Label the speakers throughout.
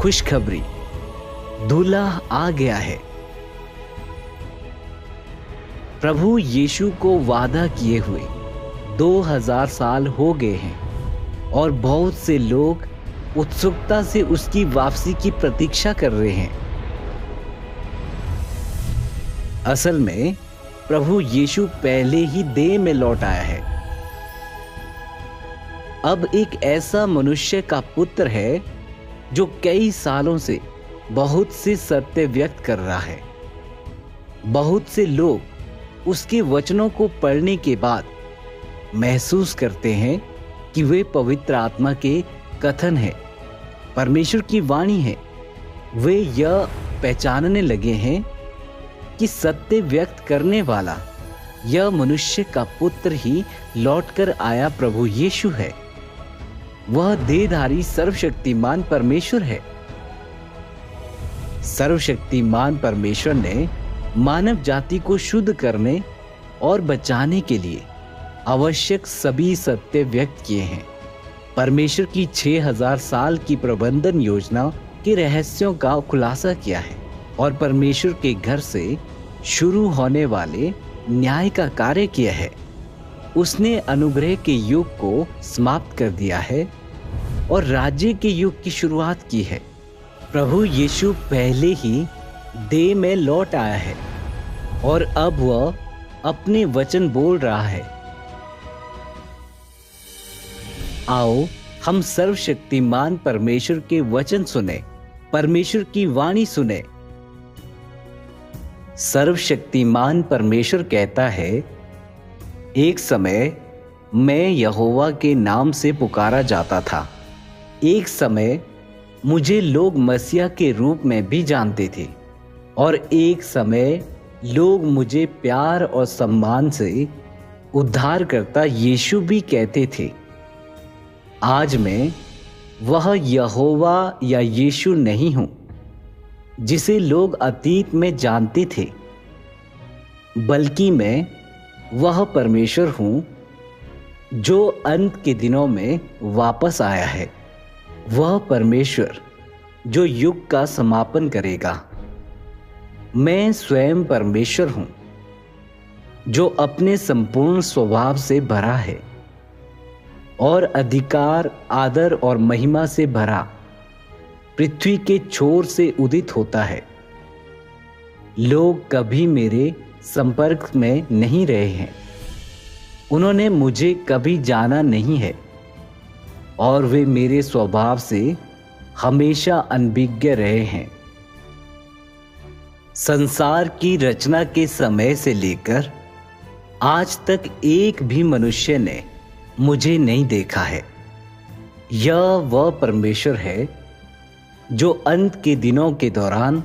Speaker 1: खुशखबरी, दूल्हा आ गया है। प्रभु यीशु को वादा किए हुए 2000 साल हो गए हैं और बहुत से लोग उत्सुकता से उसकी वापसी की प्रतीक्षा कर रहे हैं। असल में प्रभु यीशु पहले ही देह में लौट आया है। अब एक ऐसा मनुष्य का पुत्र है जो कई सालों से बहुत से सत्य व्यक्त कर रहा है। बहुत से लोग उसके वचनों को पढ़ने के बाद महसूस करते हैं कि वे पवित्र आत्मा के कथन है, परमेश्वर की वाणी है। वे यह पहचानने लगे हैं कि सत्य व्यक्त करने वाला यह मनुष्य का पुत्र ही लौटकर आया प्रभु यीशु है। वह देहधारी सर्वशक्तिमान परमेश्वर है। सर्वशक्तिमान परमेश्वर ने मानव जाति को शुद्ध करने और बचाने के लिए आवश्यक सभी सत्य व्यक्त किए हैं। परमेश्वर की 6000 साल की प्रबंधन योजना के रहस्यों का खुलासा किया है और परमेश्वर के घर से शुरू होने वाले न्याय का कार्य किया है। उसने अनुग्रह के युग को समाप्त कर दिया है और राज्य के युग की शुरुआत की है। प्रभु यीशु पहले ही देह में लौट आया है और अब वह अपने वचन बोल रहा है। आओ हम सर्वशक्तिमान परमेश्वर के वचन सुने, परमेश्वर की वाणी सुने। सर्वशक्तिमान परमेश्वर कहता है, एक समय मैं यहोवा के नाम से पुकारा जाता था। एक समय मुझे लोग मसीहा के रूप में भी जानते थे और एक समय लोग मुझे प्यार और सम्मान से उद्धारकर्ता यीशु भी कहते थे। आज मैं वह यहोवा या यीशु नहीं हूं जिसे लोग अतीत में जानते थे, बल्कि मैं वह परमेश्वर हूं जो अंत के दिनों में वापस आया है। वह परमेश्वर जो युग का समापन करेगा। मैं स्वयं परमेश्वर हूं जो अपने संपूर्ण स्वभाव से भरा है और अधिकार, आदर और महिमा से भरा पृथ्वी के छोर से उदित होता है। लोग कभी मेरे संपर्क में नहीं रहे हैं, उन्होंने मुझे कभी जाना नहीं है और वे मेरे स्वभाव से हमेशा अनभिज्ञ रहे हैं। संसार की रचना के समय से लेकर आज तक एक भी मनुष्य ने मुझे नहीं देखा है। यह वह परमेश्वर है जो अंत के दिनों के दौरान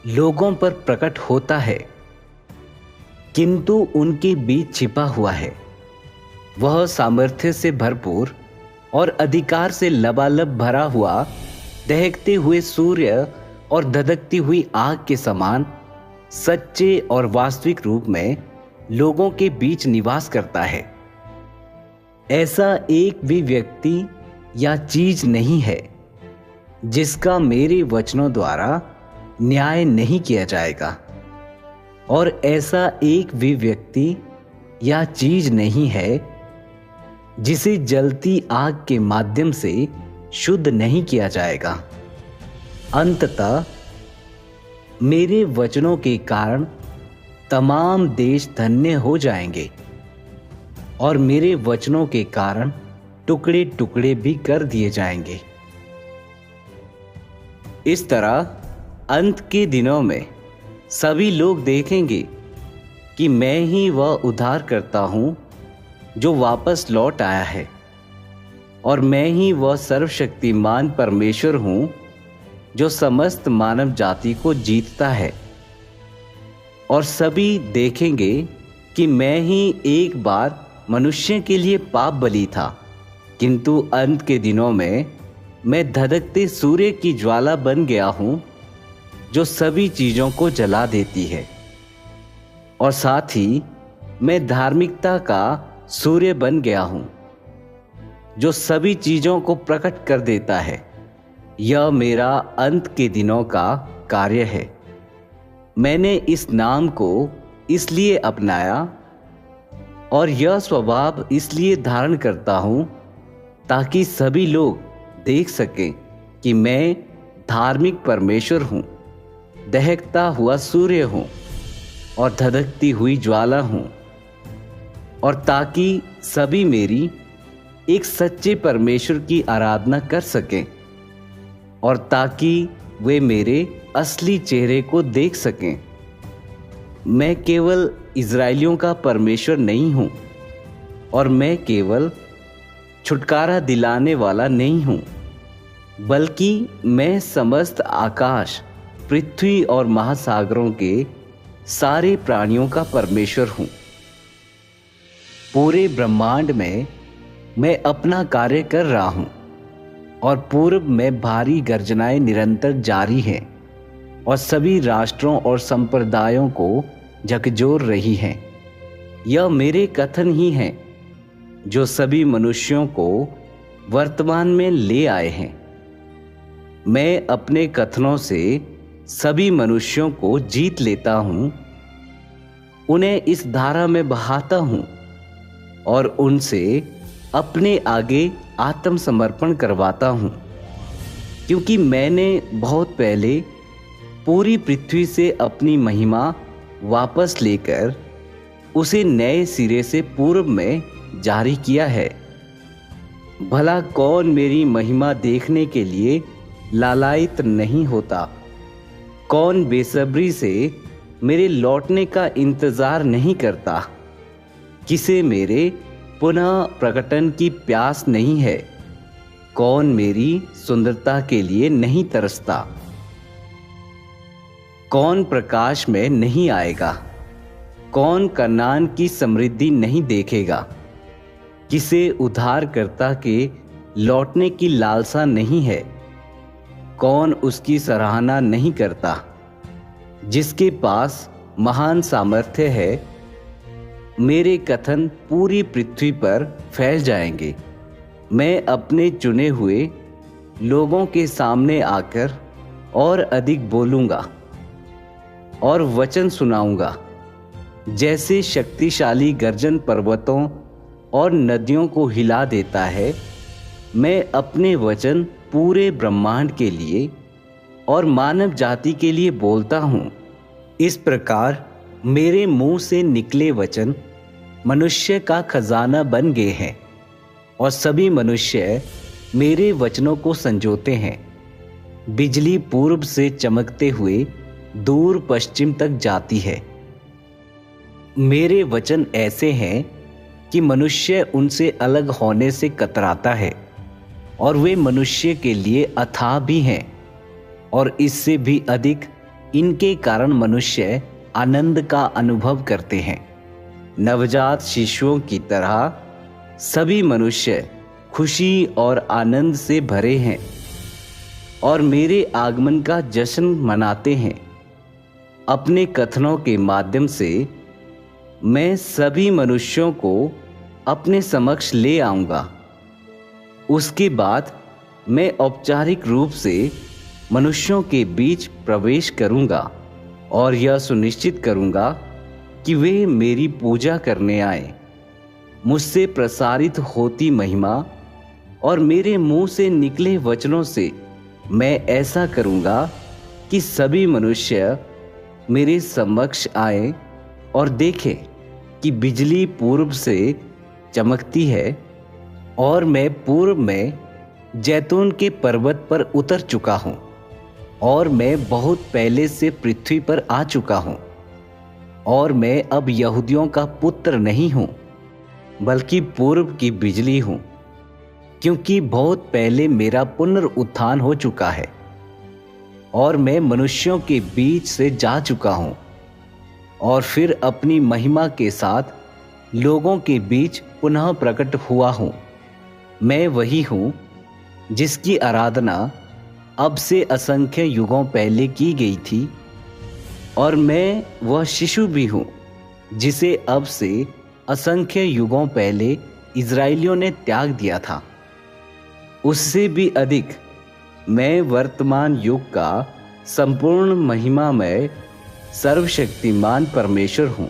Speaker 1: लोगों पर प्रकट होता है, किंतु उनके बीच छिपा हुआ है। वह सामर्थ्य से भरपूर और अधिकार से लबालब भरा हुआ, दहकते हुए सूर्य और धधकती हुई आग के समान सच्चे और वास्तविक रूप में लोगों के बीच निवास करता है। ऐसा एक भी व्यक्ति या चीज नहीं है जिसका मेरे वचनों द्वारा न्याय नहीं किया जाएगा, और ऐसा एक भी व्यक्ति या चीज नहीं है जिसे जलती आग के माध्यम से शुद्ध नहीं किया जाएगा। अंततः मेरे वचनों के कारण तमाम देश धन्य हो जाएंगे और मेरे वचनों के कारण टुकड़े टुकड़े भी कर दिए जाएंगे। इस तरह अंत के दिनों में सभी लोग देखेंगे कि मैं ही वह उद्धार करता हूं जो वापस लौट आया है, और मैं ही वह सर्वशक्तिमान परमेश्वर हूं जो समस्त मानव जाति को जीतता है। और सभी देखेंगे कि मैं ही एक बार मनुष्य के लिए पाप बलि था, किंतु अंत के दिनों में मैं धधकते सूर्य की ज्वाला बन गया हूं जो सभी चीजों को जला देती है, और साथ ही मैं धार्मिकता का सूर्य बन गया हूं जो सभी चीजों को प्रकट कर देता है। यह मेरा अंत के दिनों का कार्य है। मैंने इस नाम को इसलिए अपनाया और यह स्वभाव इसलिए धारण करता हूँ ताकि सभी लोग देख सकें कि मैं धार्मिक परमेश्वर हूँ, दहकता हुआ सूर्य हूँ और धधकती हुई ज्वाला हूँ, और ताकि सभी मेरी एक सच्चे परमेश्वर की आराधना कर सकें और ताकि वे मेरे असली चेहरे को देख सकें। मैं केवल इज़राइलियों का परमेश्वर नहीं हूँ और मैं केवल छुटकारा दिलाने वाला नहीं हूँ, बल्कि मैं समस्त आकाश, पृथ्वी और महासागरों के सारे प्राणियों का परमेश्वर हूँ। पूरे ब्रह्मांड में मैं अपना कार्य कर रहा हूँ और पूर्व में भारी गर्जनाएं निरंतर जारी हैं और सभी राष्ट्रों और संप्रदायों को झकझोर रही हैं। यह मेरे कथन ही हैं जो सभी मनुष्यों को वर्तमान में ले आए हैं। मैं अपने कथनों से सभी मनुष्यों को जीत लेता हूँ, उन्हें इस धारा में बहाता हूँ और उनसे अपने आगे आत्मसमर्पण करवाता हूँ, क्योंकि मैंने बहुत पहले पूरी पृथ्वी से अपनी महिमा वापस लेकर उसे नए सिरे से पूर्व में जारी किया है। भला कौन मेरी महिमा देखने के लिए लालायित नहीं होता? कौन बेसब्री से मेरे लौटने का इंतजार नहीं करता? किसे मेरे पुनः प्रकटन की प्यास नहीं है? कौन मेरी सुंदरता के लिए नहीं तरसता? कौन प्रकाश में नहीं आएगा? कौन कनान की समृद्धि नहीं देखेगा? किसे उद्धारकर्ता के लौटने की लालसा नहीं है? कौन उसकी सराहना नहीं करता? जिसके पास महान सामर्थ्य है, मेरे कथन पूरी पृथ्वी पर फैल जाएंगे। मैं अपने चुने हुए लोगों के सामने आकर और अधिक बोलूँगा और वचन सुनाऊंगा। जैसे शक्तिशाली गर्जन पर्वतों और नदियों को हिला देता है, मैं अपने वचन पूरे ब्रह्मांड के लिए और मानव जाति के लिए बोलता हूँ। इस प्रकार मेरे मुंह से निकले वचन मनुष्य का खजाना बन गए हैं और सभी मनुष्य मेरे वचनों को संजोते हैं। बिजली पूर्व से चमकते हुए दूर पश्चिम तक जाती है। मेरे वचन ऐसे हैं कि मनुष्य उनसे अलग होने से कतराता है और वे मनुष्य के लिए अथाह भी हैं, और इससे भी अधिक इनके कारण मनुष्य आनंद का अनुभव करते हैं। नवजात शिशुओं की तरह सभी मनुष्य खुशी और आनंद से भरे हैं और मेरे आगमन का जश्न मनाते हैं। अपने कथनों के माध्यम से मैं सभी मनुष्यों को अपने समक्ष ले आऊंगा। उसके बाद मैं औपचारिक रूप से मनुष्यों के बीच प्रवेश करूंगा और यह सुनिश्चित करूंगा कि वे मेरी पूजा करने आए। मुझसे प्रसारित होती महिमा और मेरे मुंह से निकले वचनों से मैं ऐसा करूंगा कि सभी मनुष्य मेरे समक्ष आए और देखें कि बिजली पूर्व से चमकती है और मैं पूर्व में जैतून के पर्वत पर उतर चुका हूँ और मैं बहुत पहले से पृथ्वी पर आ चुका हूँ और मैं अब यहूदियों का पुत्र नहीं हूँ बल्कि पूर्व की बिजली हूँ, क्योंकि बहुत पहले मेरा पुनरुत्थान हो चुका है और मैं मनुष्यों के बीच से जा चुका हूँ और फिर अपनी महिमा के साथ लोगों के बीच पुनः प्रकट हुआ हूँ। मैं वही हूँ जिसकी आराधना अब से असंख्य युगों पहले की गई थी, और मैं वह शिशु भी हूँ जिसे अब से असंख्य युगों पहले इज़राइलियों ने त्याग दिया था। उससे भी अधिक मैं वर्तमान युग का संपूर्ण महिमामय सर्वशक्तिमान परमेश्वर हूँ।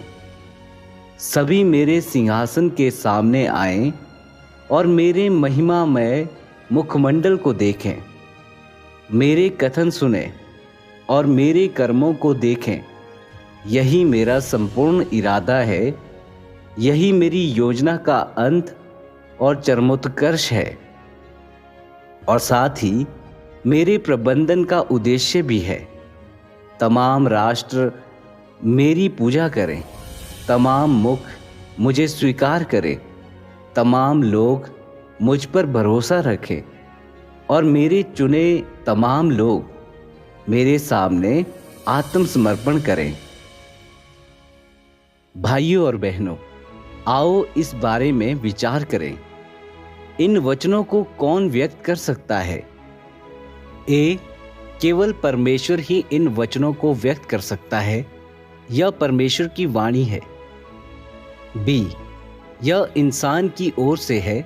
Speaker 1: सभी मेरे सिंहासन के सामने आएं और मेरे महिमामय मुखमंडल को देखें। मेरे कथन सुने और मेरे कर्मों को देखें। यही मेरा संपूर्ण इरादा है, यही मेरी योजना का अंत और चरमोत्कर्ष है, और साथ ही मेरे प्रबंधन का उद्देश्य भी है। तमाम राष्ट्र मेरी पूजा करें, तमाम मुख मुझे स्वीकार करें, तमाम लोग मुझ पर भरोसा रखें और मेरे चुने तमाम लोग मेरे सामने आत्मसमर्पण करें। भाइयों और बहनों, आओ इस बारे में विचार करें। इन वचनों को कौन व्यक्त कर सकता है? ए, केवल परमेश्वर ही इन वचनों को व्यक्त कर सकता है। यह परमेश्वर की वाणी है। बी, यह इंसान की ओर से है,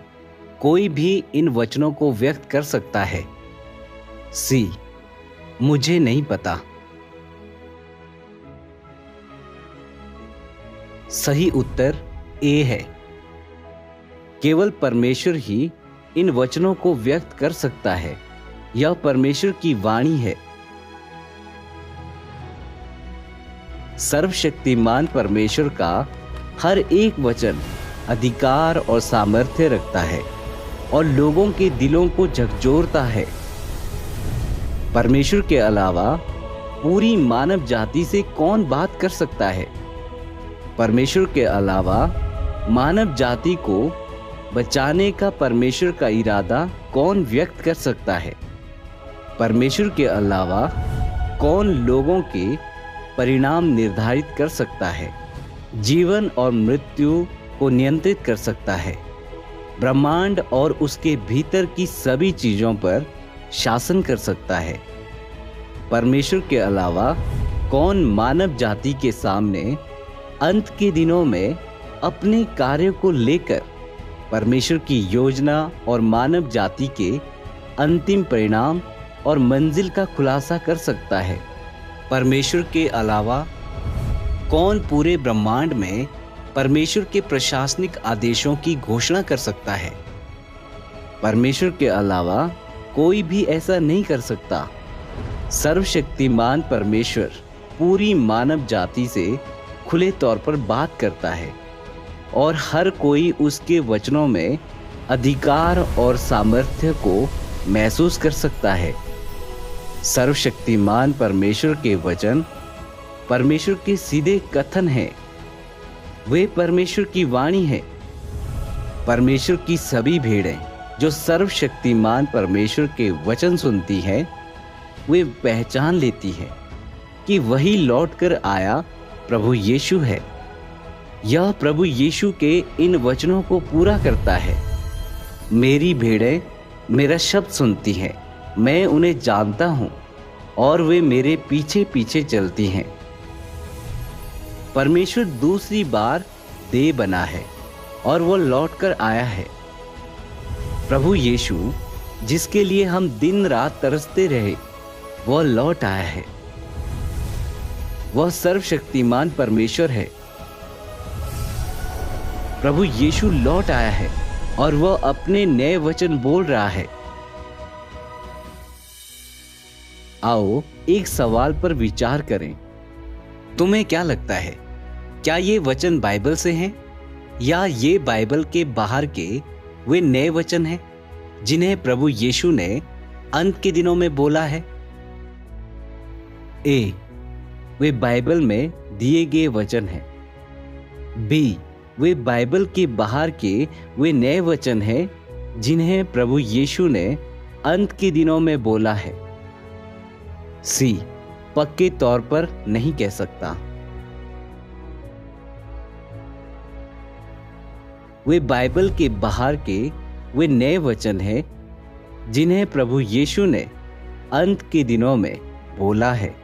Speaker 1: कोई भी इन वचनों को व्यक्त कर सकता है। सी, मुझे नहीं पता। सही उत्तर ए है। केवल परमेश्वर ही इन वचनों को व्यक्त कर सकता है। यह परमेश्वर की वाणी है। सर्वशक्तिमान परमेश्वर का हर एक वचन अधिकार और सामर्थ्य रखता है और लोगों के दिलों को झकझोरता है। परमेश्वर के अलावा पूरी मानव जाति से कौन बात कर सकता है? परमेश्वर के अलावा मानव जाति को बचाने का परमेश्वर का इरादा कौन व्यक्त कर सकता है? परमेश्वर के अलावा कौन लोगों के परिणाम निर्धारित कर सकता है, जीवन और मृत्यु को नियंत्रित कर सकता है, ब्रह्मांड और उसके भीतर की सभी चीजों पर शासन कर सकता है? परमेश्वर के अलावा कौन मानव जाति के सामने अंत के दिनों में अपने कार्य को लेकर परमेश्वर की योजना और मानव जाति के अंतिम परिणाम और मंजिल का खुलासा कर सकता है? परमेश्वर के अलावा कौन पूरे ब्रह्मांड में परमेश्वर के प्रशासनिक आदेशों की घोषणा कर सकता है? परमेश्वर के अलावा कोई भी ऐसा नहीं कर सकता। सर्वशक्तिमान परमेश्वर पूरी मानव जाति से खुले तौर पर बात करता है और हर कोई उसके वचनों में अधिकार और सामर्थ्य को महसूस कर सकता है। सर्वशक्तिमान परमेश्वर के वचन परमेश्वर के सीधे कथन हैं। वे परमेश्वर की वाणी है। परमेश्वर की सभी भेड़ें जो सर्वशक्तिमान परमेश्वर के वचन सुनती हैं, वे पहचान लेती हैं कि वही लौटकर आया प्रभु यीशु है। यह प्रभु यीशु के इन वचनों को पूरा करता है। मेरी भेड़ें मेरा शब्द सुनती हैं, मैं उन्हें जानता हूं और वे मेरे पीछे पीछे चलती हैं। परमेश्वर दूसरी बार देह बना है और वह लौटकर आया है। प्रभु यीशु जिसके लिए हम दिन रात तरसते रहे, वह लौट आया है। वह सर्वशक्तिमान परमेश्वर है। प्रभु यीशु लौट आया है और वह अपने नए वचन बोल रहा है। आओ एक सवाल पर विचार करें। तुम्हें क्या लगता है, क्या ये वचन बाइबल से हैं या ये बाइबल के बाहर के वे नए वचन हैं जिन्हें प्रभु यीशु ने अंत के दिनों में बोला है? ए, वे बाइबल में दिए गए वचन हैं। बी, वे बाइबल के बाहर के वे नए वचन हैं जिन्हें प्रभु यीशु ने अंत के दिनों में बोला है। सी, पक्के तौर पर नहीं कह सकता। वे बाइबल के बाहर के वे नए वचन हैं जिन्हें प्रभु यीशु ने अंत के दिनों में बोला है।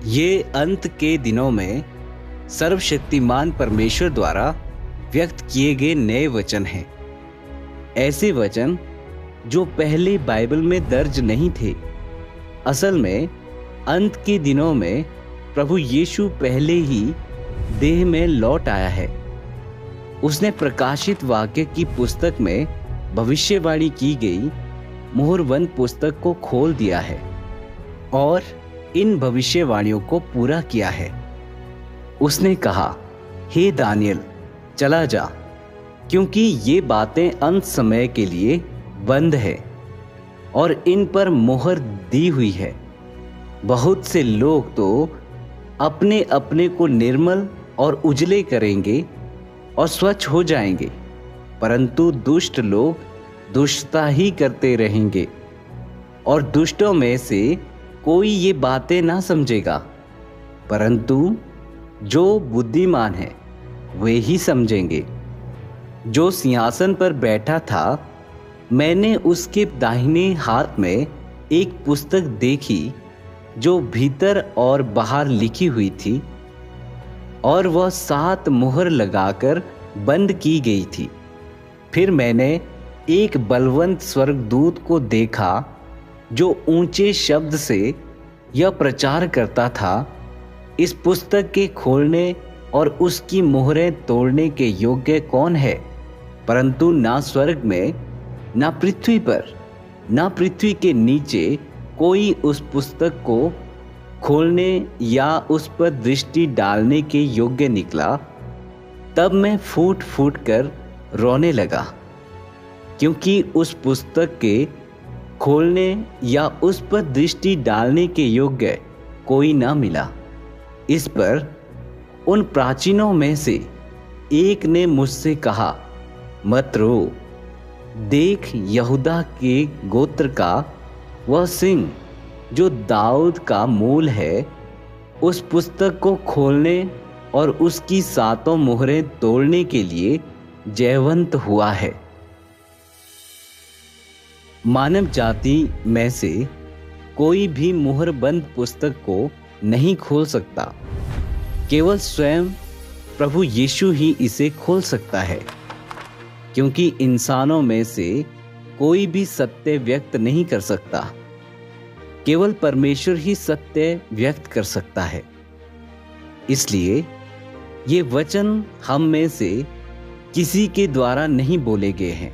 Speaker 1: ये अंत के दिनों में सर्वशक्तिमान परमेश्वर द्वारा व्यक्त किए गए नए वचन हैं ऐसे वचन जो पहले बाइबल में दर्ज नहीं थे। असल में अंत के दिनों में प्रभु यीशु पहले ही देह में लौट आया है। उसने प्रकाशित वाक्य की पुस्तक में भविष्यवाणी की गई मुहरबंद पुस्तक को खोल दिया है और इन भविष्यवाणियों को पूरा किया है। उसने कहा, हे दानियल, चला जा, क्योंकि ये बातें अंत समय के लिए बंद है और इन पर मोहर दी हुई है। बहुत से लोग तो अपने अपने को निर्मल और उजले करेंगे और स्वच्छ हो जाएंगे, परंतु दुष्ट लोग दुष्टता ही करते रहेंगे और दुष्टों में से कोई ये बातें ना समझेगा, परंतु जो बुद्धिमान है वे ही समझेंगे। जो सिंहासन पर बैठा था, मैंने उसके दाहिने हाथ में एक पुस्तक देखी जो भीतर और बाहर लिखी हुई थी और वह 7 मुहर लगाकर बंद की गई थी। फिर मैंने एक बलवंत स्वर्गदूत को देखा जो ऊंचे शब्द से यह प्रचार करता था, इस पुस्तक के खोलने और उसकी मुहरें तोड़ने के योग्य कौन है? परंतु ना स्वर्ग में, ना पृथ्वी पर, ना पृथ्वी के नीचे कोई उस पुस्तक को खोलने या उस पर दृष्टि डालने के योग्य निकला। तब मैं फूट फूट कर रोने लगा, क्योंकि उस पुस्तक के खोलने या उस पर दृष्टि डालने के योग्य कोई ना मिला। इस पर उन प्राचीनों में से एक ने मुझसे कहा, मत रो, देख, यहूदा के गोत्र का वह सिंह जो दाऊद का मूल है, उस पुस्तक को खोलने और उसकी 7 मुहरें तोड़ने के लिए जयवंत हुआ है। मानव जाति में से कोई भी मुहरबंद पुस्तक को नहीं खोल सकता, केवल स्वयं प्रभु यीशु ही इसे खोल सकता है, क्योंकि इंसानों में से कोई भी सत्य व्यक्त नहीं कर सकता। केवल परमेश्वर ही सत्य व्यक्त कर सकता है। इसलिए ये वचन हम में से किसी के द्वारा नहीं बोले गए हैं,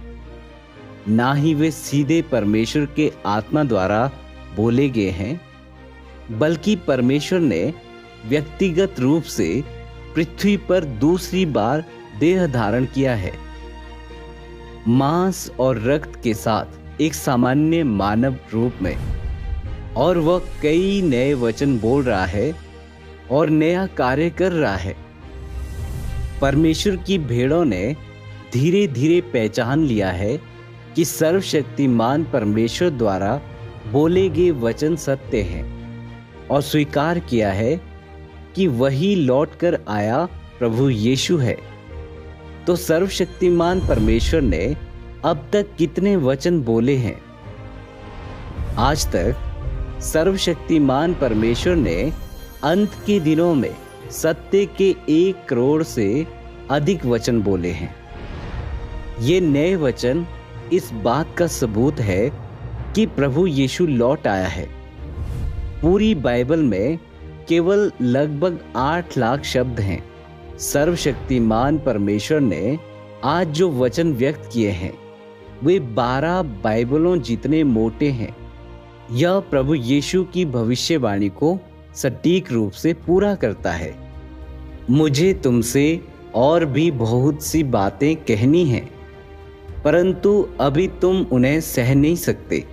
Speaker 1: ना ही वे सीधे परमेश्वर के आत्मा द्वारा बोले गए हैं, बल्कि परमेश्वर ने व्यक्तिगत रूप से पृथ्वी पर दूसरी बार देह धारण किया है, मांस और रक्त के साथ एक सामान्य मानव रूप में, और वह कई नए वचन बोल रहा है और नया कार्य कर रहा है। परमेश्वर की भेड़ों ने धीरे धीरे पहचान लिया है कि सर्वशक्तिमान परमेश्वर द्वारा बोले गए वचन सत्य हैं और स्वीकार किया है कि वही लौटकर आया प्रभु यीशु है। तो सर्वशक्तिमान परमेश्वर ने अब तक कितने वचन बोले हैं? आज तक सर्वशक्तिमान परमेश्वर ने अंत के दिनों में सत्य के 1 करोड़ से अधिक वचन बोले हैं। ये नए वचन इस बात का सबूत है कि प्रभु यीशु लौट आया है। पूरी बाइबल में केवल लगभग 8 लाख शब्द हैं। सर्वशक्तिमान परमेश्वर ने आज जो वचन व्यक्त किए हैं वे 12 बाइबलों जितने मोटे हैं। यह प्रभु यीशु की भविष्यवाणी को सटीक रूप से पूरा करता है। मुझे तुमसे और भी बहुत सी बातें कहनी हैं, परंतु अभी तुम उन्हें सह नहीं सकते।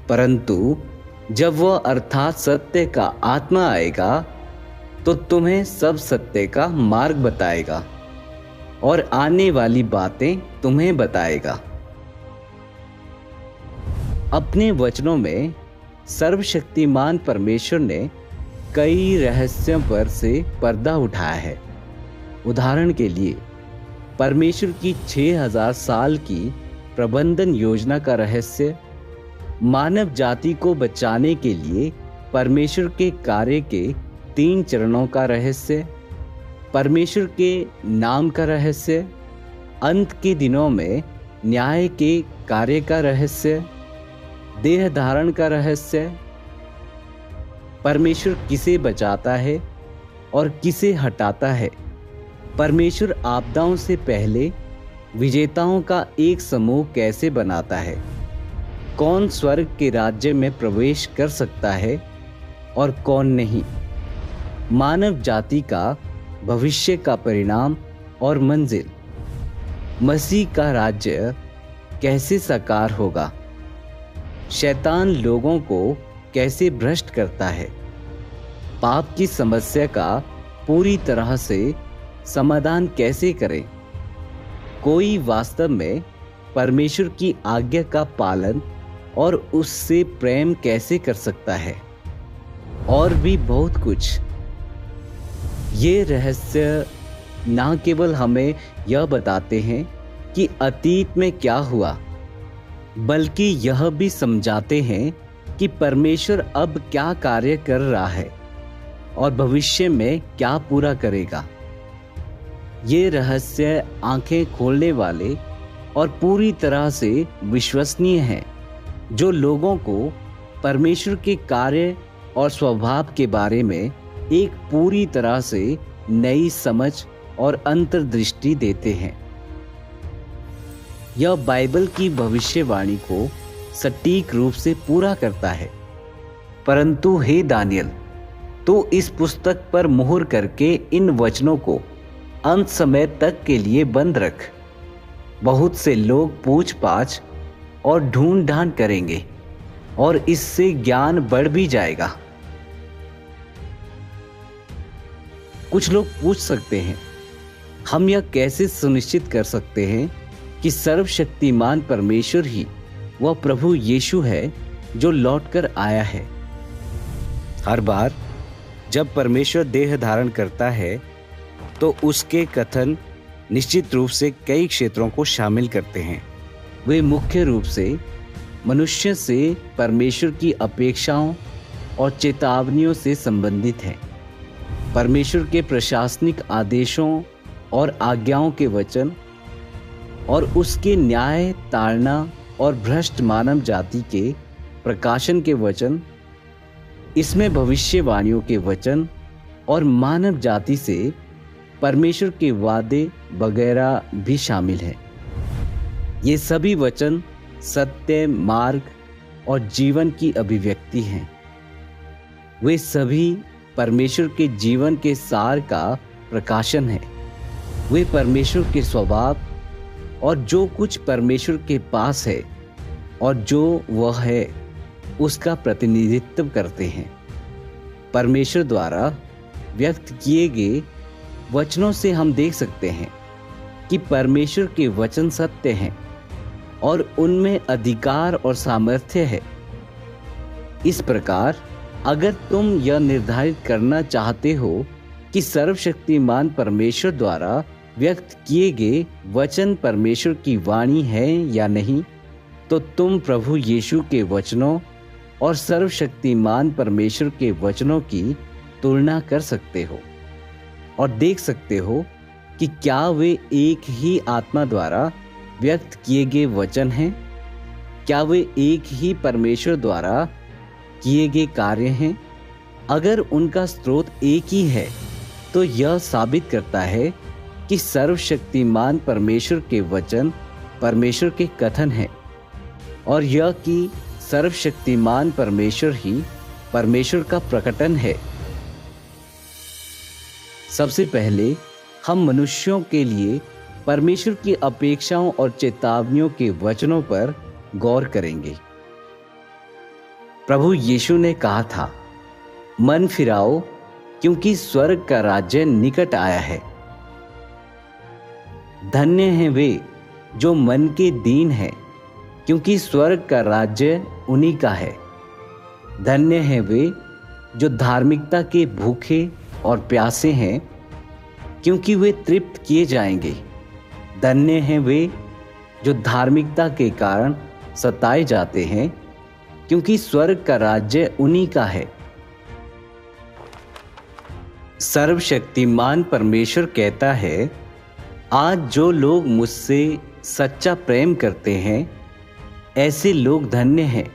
Speaker 1: परंतु जब वह अर्थात सत्य का आत्मा आएगा तो तुम्हें सब सत्य का मार्ग बताएगा और आने वाली बातें तुम्हें बताएगा। अपने वचनों में सर्वशक्तिमान परमेश्वर ने कई रहस्यों पर से पर्दा उठाया है। उदाहरण के लिए परमेश्वर की 6000 साल की प्रबंधन योजना का रहस्य, मानव जाति को बचाने के लिए परमेश्वर के कार्य के 3 चरणों का रहस्य, परमेश्वर के नाम का रहस्य, अंत के दिनों में न्याय के कार्य का रहस्य, देह धारण का रहस्य, परमेश्वर किसे बचाता है और किसे हटाता है, परमेश्वर आपदाओं से पहले विजेताओं का एक समूह कैसे बनाता है, कौन स्वर्ग के राज्य में प्रवेश कर सकता है और कौन नहीं, मानव जाति का भविष्य का परिणाम और मंजिल, मसीह का राज्य कैसे साकार होगा, शैतान लोगों को कैसे भ्रष्ट करता है, पाप की समस्या का पूरी तरह से समाधान कैसे करें, कोई वास्तव में परमेश्वर की आज्ञा का पालन और उससे प्रेम कैसे कर सकता है, और भी बहुत कुछ। ये रहस्य ना केवल हमें यह बताते हैं कि अतीत में क्या हुआ, बल्कि यह भी समझाते हैं कि परमेश्वर अब क्या कार्य कर रहा है और भविष्य में क्या पूरा करेगा। ये रहस्य आंखें खोलने वाले और पूरी तरह से विश्वसनीय हैं, जो लोगों को परमेश्वर के कार्य और स्वभाव के बारे में एक पूरी तरह से नई समझ और अंतर्दृष्टि देते हैं। यह बाइबल की भविष्यवाणी को सटीक रूप से पूरा करता है। परंतु हे दानियल, तो इस पुस्तक पर मुहर करके इन वचनों को अंत समय तक के लिए बंद रख। बहुत से लोग पूछ पाछ और ढूंढ ढांड करेंगे और इससे ज्ञान बढ़ भी जाएगा। कुछ लोग पूछ सकते हैं, हम यह कैसे सुनिश्चित कर सकते हैं कि सर्वशक्तिमान परमेश्वर ही वह प्रभु यीशु है जो लौटकर आया है। हर बार जब परमेश्वर देह धारण करता है तो उसके कथन निश्चित रूप से कई क्षेत्रों को शामिल करते हैं। वे मुख्य रूप से मनुष्य से परमेश्वर की अपेक्षाओं और चेतावनियों से संबंधित हैं। परमेश्वर के प्रशासनिक आदेशों और आज्ञाओं के वचन और उसके न्याय ताड़ना और भ्रष्ट मानव जाति के प्रकाशन के वचन, इसमें भविष्यवाणियों के वचन और मानव जाति से परमेश्वर के वादे वगैरह भी शामिल हैं। ये सभी वचन सत्य, मार्ग और जीवन की अभिव्यक्ति हैं। वे सभी परमेश्वर के जीवन के सार का प्रकाशन है। वे परमेश्वर के स्वभाव और जो कुछ परमेश्वर के पास है और जो वह है उसका प्रतिनिधित्व करते हैं। परमेश्वर द्वारा व्यक्त किए गए वचनों से हम देख सकते हैं कि परमेश्वर के वचन सत्य हैं और उनमें अधिकार और सामर्थ्य है। इस प्रकार अगर तुम यह निर्धारित करना चाहते हो कि सर्वशक्तिमान परमेश्वर द्वारा व्यक्त किए गए वचन परमेश्वर की वाणी है या नहीं, तो तुम प्रभु यीशु के वचनों और सर्वशक्तिमान परमेश्वर के वचनों की तुलना कर सकते हो और देख सकते हो कि क्या वे एक ही आत्मा द्वारा व्यक्त किए गए वचन हैं, क्या वे एक ही परमेश्वर द्वारा किए गए कार्य हैं। अगर उनका स्रोत एक ही है तो यह साबित करता है कि सर्वशक्तिमान परमेश्वर के वचन परमेश्वर के कथन हैं और यह कि सर्वशक्तिमान परमेश्वर ही परमेश्वर का प्रकटन है। सबसे पहले हम मनुष्यों के लिए परमेश्वर की अपेक्षाओं और चेतावनियों के वचनों पर गौर करेंगे। प्रभु यीशु ने कहा था, मन फिराओ क्योंकि स्वर्ग का राज्य निकट आया है। धन्य हैं वे जो मन के दीन हैं, क्योंकि स्वर्ग का राज्य उन्हीं का है। धन्य हैं वे जो धार्मिकता के भूखे और प्यासे हैं, क्योंकि वे तृप्त किए जाएंगे। धन्य हैं वे जो धार्मिकता के कारण सताए जाते हैं, क्योंकि स्वर्ग का राज्य उन्हीं का है। सर्वशक्तिमान परमेश्वर कहता है, आज जो लोग मुझसे सच्चा प्रेम करते हैं, ऐसे लोग धन्य हैं।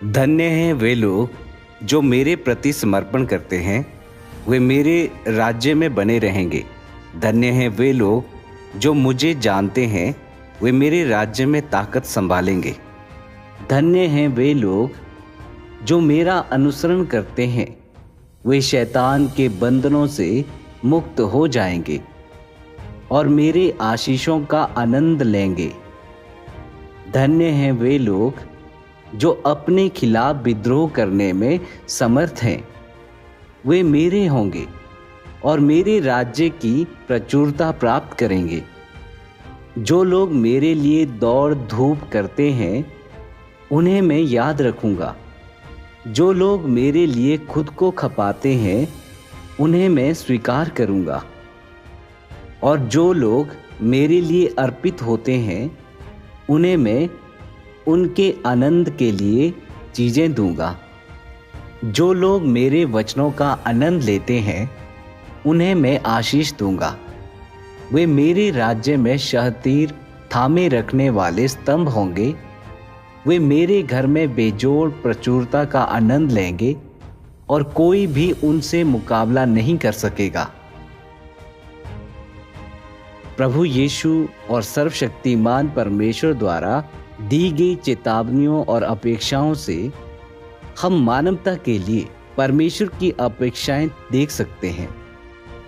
Speaker 1: धन्य हैं वे लोग जो मेरे प्रति समर्पण करते हैं, वे मेरे राज्य में बने रहेंगे। धन्य हैं वे लोग जो मुझे जानते हैं, वे मेरे राज्य में ताकत संभालेंगे। धन्य हैं वे लोग जो मेरा अनुसरण करते हैं, वे शैतान के बंधनों से मुक्त हो जाएंगे और मेरे आशीषों का आनंद लेंगे। धन्य हैं वे लोग जो अपने खिलाफ विद्रोह करने में समर्थ हैं, वे मेरे होंगे और मेरे राज्य की प्रचुरता प्राप्त करेंगे। जो लोग मेरे लिए दौड़ धूप करते हैं, उन्हें मैं याद रखूंगा। जो लोग मेरे लिए खुद को खपाते हैं, उन्हें मैं स्वीकार करूंगा। और जो लोग मेरे लिए अर्पित होते हैं, उन्हें मैं उनके आनंद के लिए चीज़ें दूंगा। जो लोग मेरे वचनों का आनंद लेते हैं, उन्हें मैं आशीष दूंगा। वे मेरे राज्य में शहतीर थामे रखने वाले स्तंभ होंगे। वे मेरे घर में बेजोड़ प्रचुरता का आनंद लेंगे और कोई भी उनसे मुकाबला नहीं कर सकेगा। प्रभु यीशु और सर्वशक्तिमान परमेश्वर द्वारा दी गई चेतावनियों और अपेक्षाओं से हम मानवता के लिए परमेश्वर की अपेक्षाएं देख सकते हैं।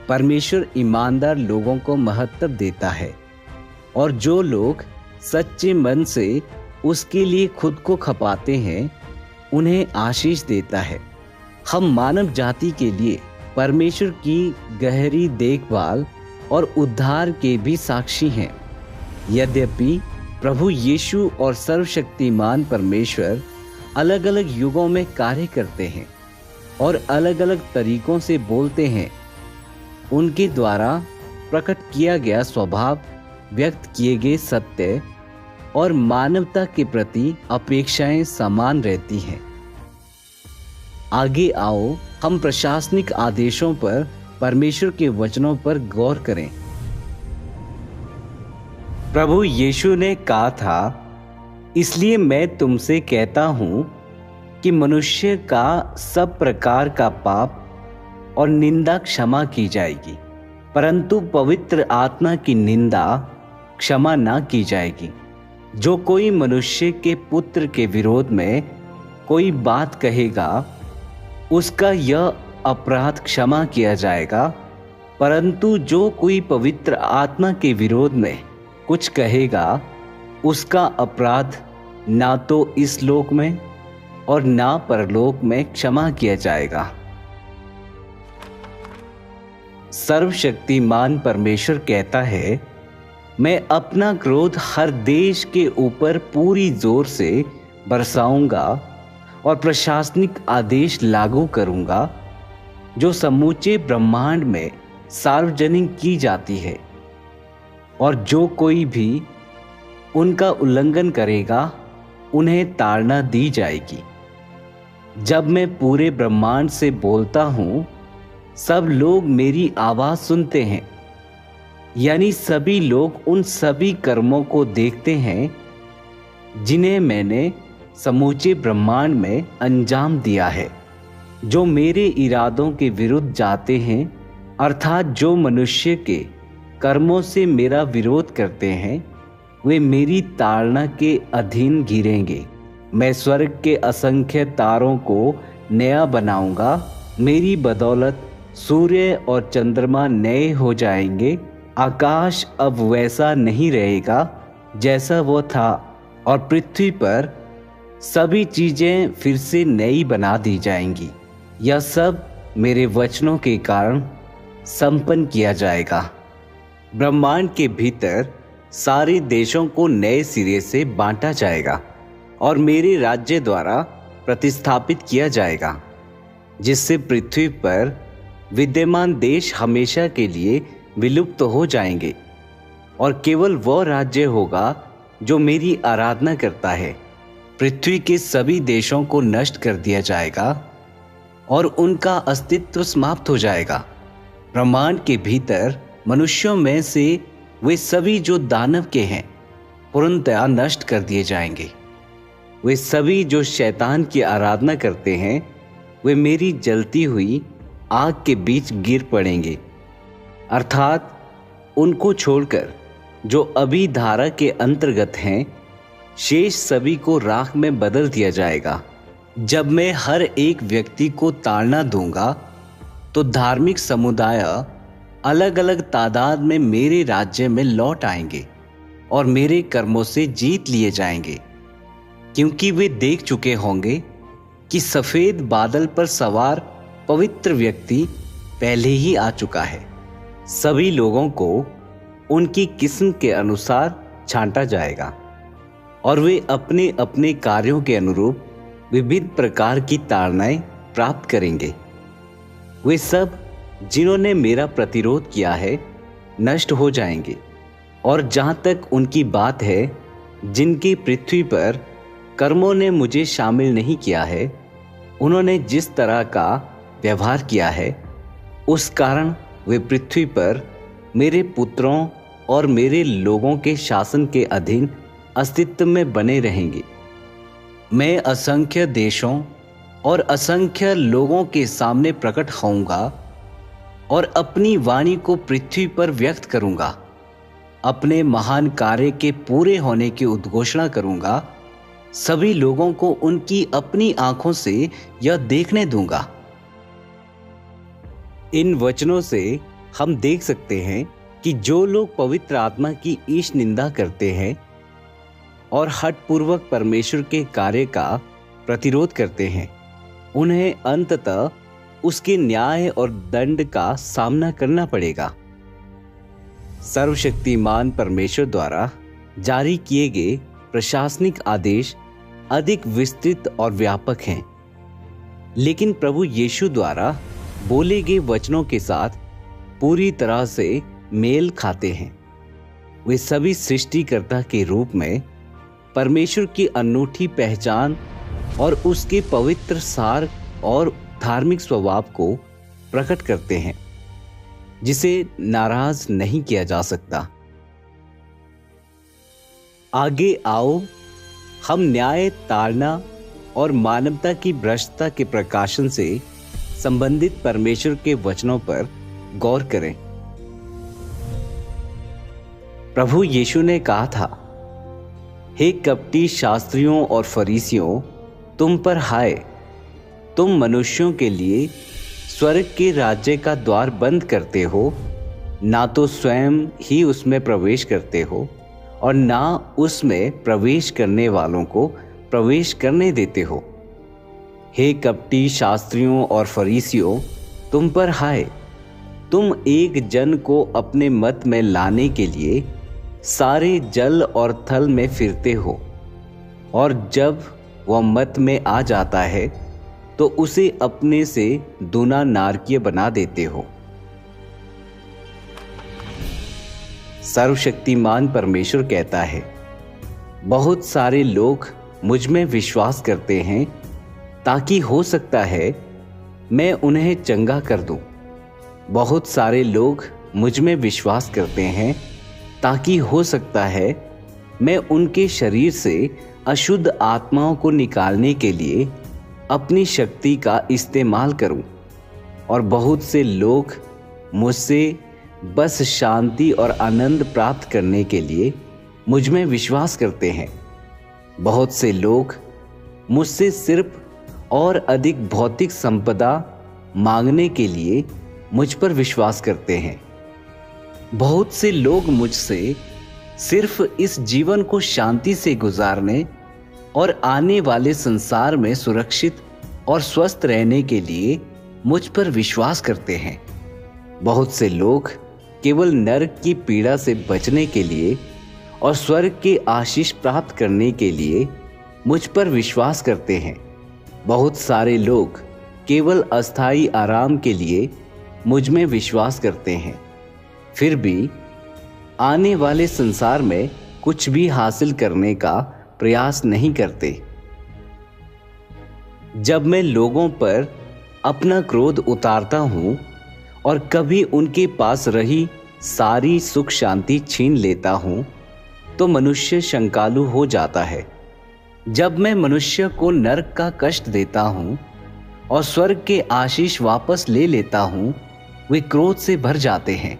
Speaker 1: परमेश्वर ईमानदार लोगों को महत्व देता है और जो लोग सच्चे मन से उसके लिए खुद को खपाते हैं, उन्हें आशीष देता है। हम मानव जाति के लिए परमेश्वर की गहरी देखभाल और उद्धार के भी साक्षी हैं। यद्यपि प्रभु यीशु और सर्वशक्तिमान परमेश्वर अलग अलग युगों में कार्य करते हैं और अलग अलग तरीकों से बोलते हैं, उनके द्वारा प्रकट किया गया स्वभाव, व्यक्त किए गए सत्य और मानवता के प्रति अपेक्षाएं समान रहती हैं। आगे आओ हम प्रशासनिक आदेशों पर, परमेश्वर के वचनों पर गौर करें। प्रभु यीशु ने कहा था, इसलिए मैं तुमसे कहता हूं कि मनुष्य का सब प्रकार का पाप और निंदा क्षमा की जाएगी, परंतु पवित्र आत्मा की निंदा क्षमा ना की जाएगी। जो कोई मनुष्य के पुत्र के विरोध में कोई बात कहेगा, उसका यह अपराध क्षमा किया जाएगा, परंतु जो कोई पवित्र आत्मा के विरोध में कुछ कहेगा, उसका अपराध ना तो इस लोक में और ना परलोक में क्षमा किया जाएगा। सर्वशक्तिमान परमेश्वर कहता है, मैं अपना क्रोध हर देश के ऊपर पूरी जोर से बरसाऊंगा और प्रशासनिक आदेश लागू करूंगा जो समूचे ब्रह्मांड में सार्वजनिक की जाती है, और जो कोई भी उनका उल्लंघन करेगा, उन्हें ताड़ना दी जाएगी। जब मैं पूरे ब्रह्मांड से बोलता हूं, सब लोग मेरी आवाज सुनते हैं, यानी सभी लोग उन सभी कर्मों को देखते हैं जिन्हें मैंने समूचे ब्रह्मांड में अंजाम दिया है। जो मेरे इरादों के विरुद्ध जाते हैं, अर्थात जो मनुष्य के कर्मों से मेरा विरोध करते हैं, वे मेरी ताड़ना के अधीन गिरेंगे। मैं स्वर्ग के असंख्य तारों को नया बनाऊंगा। मेरी बदौलत सूर्य और चंद्रमा नए हो जाएंगे। आकाश अब वैसा नहीं रहेगा जैसा वो था, और पृथ्वी पर सभी चीजें फिर से नई बना दी जाएंगी। यह सब मेरे वचनों के कारण संपन्न किया जाएगा। ब्रह्मांड के भीतर सारे देशों को नए सिरे से बांटा जाएगा और मेरे राज्य द्वारा प्रतिस्थापित किया जाएगा, जिससे पृथ्वी पर विद्यमान देश हमेशा के लिए विलुप्त हो जाएंगे और केवल वह राज्य होगा जो मेरी आराधना करता है। पृथ्वी के सभी देशों को नष्ट कर दिया जाएगा और उनका अस्तित्व समाप्त हो जाएगा। ब्रह्मांड के भीतर मनुष्यों में से वे सभी जो दानव के हैं पूर्णतया नष्ट कर दिए जाएंगे। वे सभी जो शैतान की आराधना करते हैं वे मेरी जलती हुई आग के बीच गिर पड़ेंगे, अर्थात उनको छोड़कर जो अभी धारा के अंतर्गत हैं, शेष सभी को राख में बदल दिया जाएगा। जब मैं हर एक व्यक्ति को ताड़ना दूंगा तो धार्मिक समुदाय अलग अलग तादाद में मेरे राज्य में लौट आएंगे और मेरे कर्मों से जीत लिए जाएंगे, क्योंकि वे देख चुके होंगे कि सफेद बादल पर सवार पवित्र व्यक्ति पहले ही आ चुका है। सभी लोगों को उनकी किस्म के अनुसार छांटा जाएगा और वे अपने अपने कार्यों के अनुरूप विविध प्रकार की ताड़नाएं प्राप्त करेंगे। वे सब जिन्होंने मेरा प्रतिरोध किया है नष्ट हो जाएंगे, और जहां तक उनकी बात है, जिनकी पृथ्वी पर कर्मों ने मुझे शामिल नहीं किया है, उन्होंने जिस तरह का व्यवहार किया है उस कारण वे पृथ्वी पर मेरे पुत्रों और मेरे लोगों के शासन के अधीन अस्तित्व में बने रहेंगे। मैं असंख्य देशों और असंख्य लोगों के सामने प्रकट होऊंगा और अपनी वाणी को पृथ्वी पर व्यक्त करूंगा। अपने महान कार्य के पूरे होने की उद्घोषणा करूंगा। सभी लोगों को उनकी अपनी आंखों से यह देखने दूंगा। इन वचनों से हम देख सकते हैं कि जो लोग पवित्र आत्मा की ईश निंदा करते हैं और हठपूर्वक परमेश्वर के कार्य का प्रतिरोध करते हैं, उन्हें अंततः उसके न्याय और दंड का सामना करना पड़ेगा। सर्वशक्तिमान परमेश्वर द्वारा जारी किए गए प्रशासनिक आदेश अधिक विस्तृत और व्यापक हैं, लेकिन प्रभु यीशु द्वारा बोले गए वचनों के साथ पूरी तरह से मेल खाते हैं। वे सभी सृष्टिकर्ता के रूप में परमेश्वर की अनूठी पहचान और उसके पवित्र सार और धार्मिक स्वभाव को प्रकट करते हैं, जिसे नाराज नहीं किया जा सकता। आगे आओ हम न्याय, ताड़ना और मानवता की भ्रष्टता के प्रकाशन से संबंधित परमेश्वर के वचनों पर गौर करें। प्रभु यीशु ने कहा था, हे कपटी शास्त्रियों और फरीसियों, तुम पर हाय, तुम मनुष्यों के लिए स्वर्ग के राज्य का द्वार बंद करते हो, ना तो स्वयं ही उसमें प्रवेश करते हो और ना उसमें प्रवेश करने वालों को प्रवेश करने देते हो। हे कपटी शास्त्रियों और फरीसियों, तुम पर हाय, तुम एक जन को अपने मत में लाने के लिए सारे जल और थल में फिरते हो, और जब वह मत में आ जाता है तो उसे अपने से दूना नारकीय बना देते हो। सर्वशक्तिमान परमेश्वर कहता है, बहुत सारे लोग मुझ में विश्वास करते हैं ताकि हो सकता है मैं उन्हें चंगा कर दूं। बहुत सारे लोग मुझ में विश्वास करते हैं ताकि हो सकता है मैं उनके शरीर से अशुद्ध आत्माओं को निकालने के लिए अपनी शक्ति का इस्तेमाल करूं। और बहुत से लोग मुझसे बस शांति और आनंद प्राप्त करने के लिए मुझ में विश्वास करते हैं। बहुत से लोग मुझसे सिर्फ और अधिक भौतिक संपदा मांगने के लिए मुझ पर विश्वास करते हैं। बहुत से लोग मुझसे सिर्फ इस जीवन को शांति से गुजारने और आने वाले संसार में सुरक्षित और स्वस्थ रहने के लिए मुझ पर विश्वास करते हैं। बहुत से लोग केवल नरक की पीड़ा से बचने के लिए और स्वर्ग के आशीष प्राप्त करने के लिए मुझ पर विश्वास करते हैं। बहुत सारे लोग केवल अस्थायी आराम के लिए मुझ में विश्वास करते हैं, फिर भी आने वाले संसार में कुछ भी हासिल करने का प्रयास नहीं करते। जब मैं लोगों पर अपना क्रोध उतारता हूं और कभी उनके पास रही सारी सुख शांति छीन लेता हूँ तो मनुष्य शंकालु हो जाता है। जब मैं मनुष्य को नरक का कष्ट देता हूँ और स्वर्ग के आशीष वापस ले लेता हूँ, वे क्रोध से भर जाते हैं।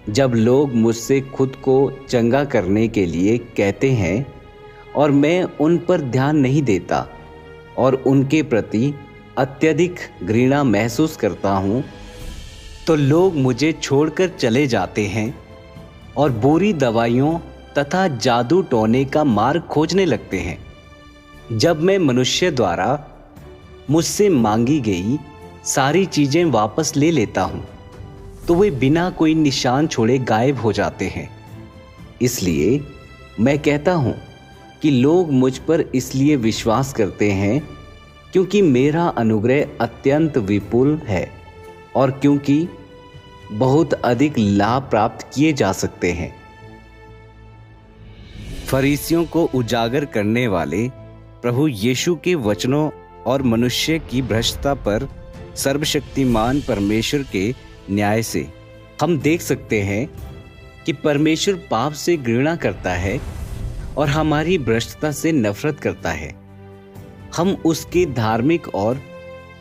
Speaker 1: जब लोग मुझसे खुद को चंगा करने के लिए कहते हैं और मैं उन पर ध्यान नहीं देता और उनके प्रति अत्यधिक घृणा महसूस करता हूँ, तो लोग मुझे छोड़कर चले जाते हैं और बुरी दवाइयों तथा जादू टोने का मार्ग खोजने लगते हैं। जब मैं मनुष्य द्वारा मुझसे मांगी गई सारी चीजें वापस ले लेता हूं, तो वे बिना कोई निशान छोड़े गायब हो जाते हैं। इसलिए मैं कहता हूं कि लोग मुझ पर इसलिए विश्वास करते हैं क्योंकि मेरा अनुग्रह अत्यंत विपुल है और क्योंकि बहुत अधिक लाभ प्राप्त किए जा सकते हैं। फरीसियों को उजागर करने वाले प्रभु यीशु के वचनों और मनुष्य की भ्रष्टता पर सर्वशक्तिमान परमेश्वर के न्याय से हम देख सकते हैं कि परमेश्वर पाप से घृणा करता है और हमारी भ्रष्टता से नफरत करता है। हम उसके धार्मिक और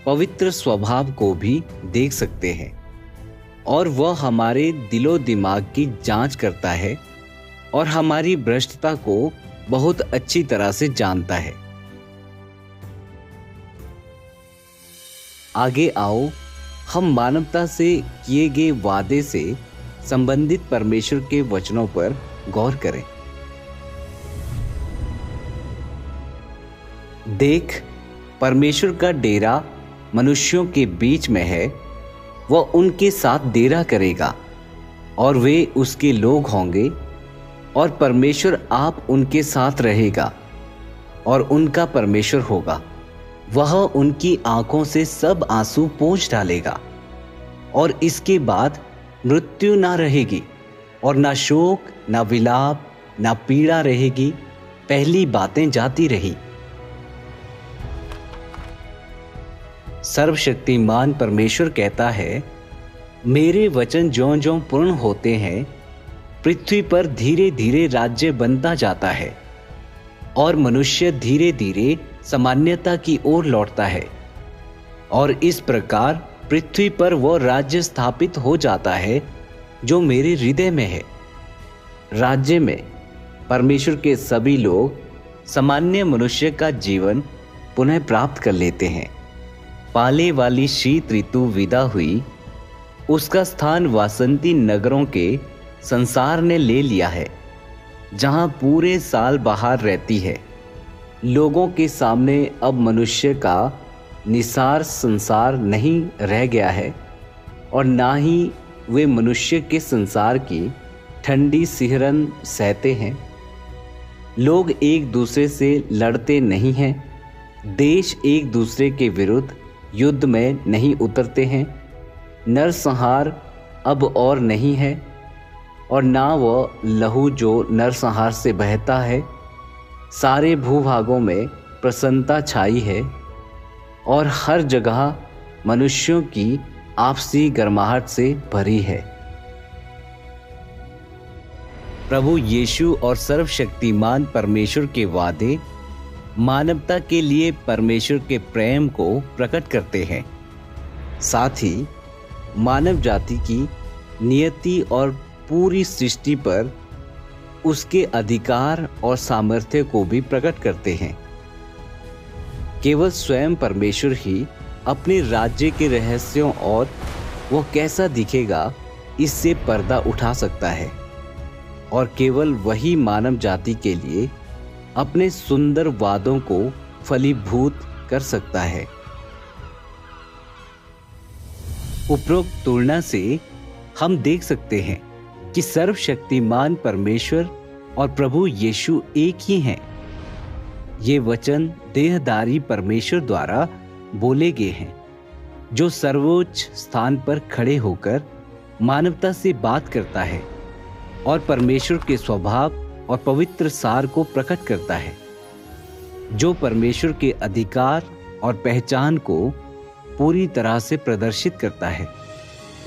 Speaker 1: पवित्र स्वभाव को भी देख सकते हैं और वह हमारे दिलो दिमाग की जांच करता है और हमारी भ्रष्टता को बहुत अच्छी तरह से जानता है। आगे आओ हम मानवता से किए गए वादे से संबंधित परमेश्वर के वचनों पर गौर करें। देख, परमेश्वर का डेरा मनुष्यों के बीच में है। वह उनके साथ डेरा करेगा और वे उसके लोग होंगे और परमेश्वर आप उनके साथ रहेगा और उनका परमेश्वर होगा। वह उनकी आंखों से सब आंसू पोंछ डालेगा और इसके बाद मृत्यु ना रहेगी और ना शोक, ना विलाप, ना पीड़ा रहेगी। पहली बातें जाती रही। सर्वशक्तिमान परमेश्वर कहता है, मेरे वचन ज्यों ज्यों पूर्ण होते हैं, पृथ्वी पर धीरे धीरे राज्य बनता जाता है और मनुष्य धीरे धीरे सामान्यता की ओर लौटता है और इस प्रकार पृथ्वी पर वह राज्य स्थापित हो जाता है जो मेरे हृदय में है। राज्य में परमेश्वर के सभी लोग सामान्य मनुष्य का जीवन पुनः प्राप्त कर लेते हैं। पाले वाली शीत ऋतु विदा हुई, उसका स्थान वासंती नगरों के संसार ने ले लिया है, जहां पूरे साल बाहर रहती है। लोगों के सामने अब मनुष्य का निसार संसार नहीं रह गया है और ना ही वे मनुष्य के संसार की ठंडी सिहरन सहते हैं। लोग एक दूसरे से लड़ते नहीं हैं, देश एक दूसरे के विरुद्ध युद्ध में नहीं उतरते हैं। नरसंहार अब और नहीं है और ना वह लहू जो नरसंहार से बहता है। सारे भूभागों में प्रसन्नता छाई है और हर जगह मनुष्यों की आपसी गर्माहट से भरी है। प्रभु यीशु और सर्वशक्तिमान परमेश्वर के वादे मानवता के लिए परमेश्वर के प्रेम को प्रकट करते हैं। साथ ही मानव जाति की नियति और पूरी सृष्टि पर उसके अधिकार और सामर्थ्य को भी प्रकट करते हैं। केवल स्वयं परमेश्वर ही अपने राज्य के रहस्यों और वह कैसा दिखेगा इससे पर्दा उठा सकता है और केवल वही मानव जाति के लिए अपने सुंदर वादों को फलीभूत कर सकता है। उपरोक्त तुलना से हम देख सकते हैं कि सर्वशक्तिमान परमेश्वर और प्रभु यीशु एक ही हैं। ये वचन देहधारी परमेश्वर द्वारा बोले गए हैं, जो सर्वोच्च स्थान पर खड़े होकर मानवता से बात करता है और परमेश्वर के स्वभाव और पवित्र सार को प्रकट करता है, जो परमेश्वर के अधिकार और पहचान को पूरी तरह से प्रदर्शित करता है।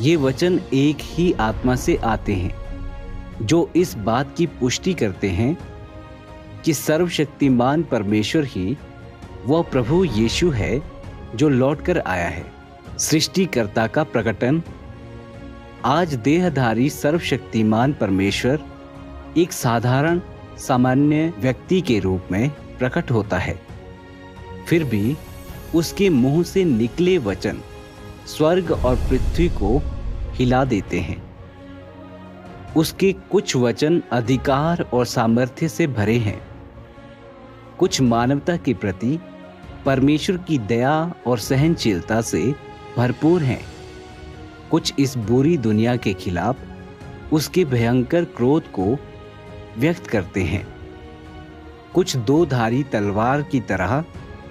Speaker 1: ये वचन एक ही आत्मा से आते हैं जो इस बात की पुष्टि करते हैं कि सर्वशक्तिमान परमेश्वर ही वह प्रभु यीशु है जो लौटकर आया है। सृष्टिकर्ता का प्रकटन। आज देहधारी सर्वशक्तिमान परमेश्वर एक साधारण सामान्य व्यक्ति के रूप में प्रकट होता है, फिर भी उसके मुंह से निकले वचन स्वर्ग और पृथ्वी को हिला देते हैं। उसके कुछ वचन अधिकार और सामर्थ्य से भरे हैं, कुछ मानवता के प्रति परमेश्वर की दया और सहनशीलता से भरपूर हैं, कुछ इस बुरी दुनिया के खिलाफ उसके भयंकर क्रोध को व्यक्त करते हैं, कुछ दो धारी तलवार की तरह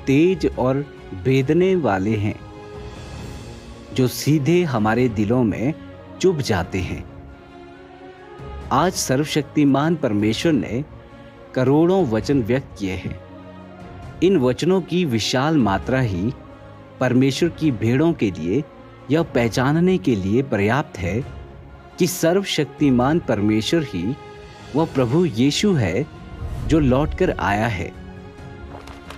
Speaker 1: तेज और भेदने वाले हैं जो सीधे हमारे दिलों में चुभ जाते हैं। आज सर्वशक्तिमान परमेश्वर ने करोड़ों वचन व्यक्त किए हैं। इन वचनों की विशाल मात्रा ही परमेश्वर की भेड़ों के लिए यह पहचानने के लिए पर्याप्त है कि सर्वशक्तिमान परमेश्वर ही वह प्रभु यीशु है जो लौटकर आया है।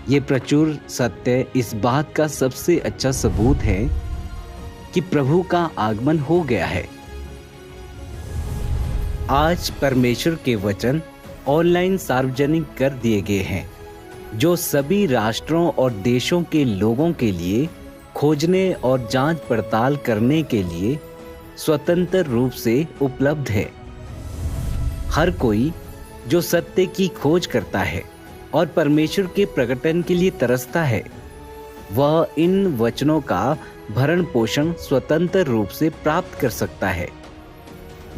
Speaker 1: ये प्रचुर सत्य इस बात का सबसे अच्छा सबूत है कि प्रभु का आगमन हो गया है। आज परमेश्वर के वचन ऑनलाइन सार्वजनिक कर दिए गए हैं जो सभी राष्ट्रों और देशों के लोगों के लिए खोजने और जांच पड़ताल करने के लिए स्वतंत्र रूप से उपलब्ध है। हर कोई जो सत्य की खोज करता है और परमेश्वर के प्रकटन के लिए तरसता है, वह इन वचनों का भरण पोषण स्वतंत्र रूप से प्राप्त कर सकता है।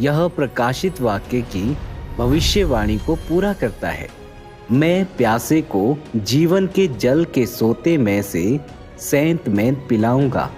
Speaker 1: यह प्रकाशित वाक्य की भविष्यवाणी को पूरा करता है। मैं प्यासे को जीवन के जल के सोते में से सेंत में पिलाऊंगा।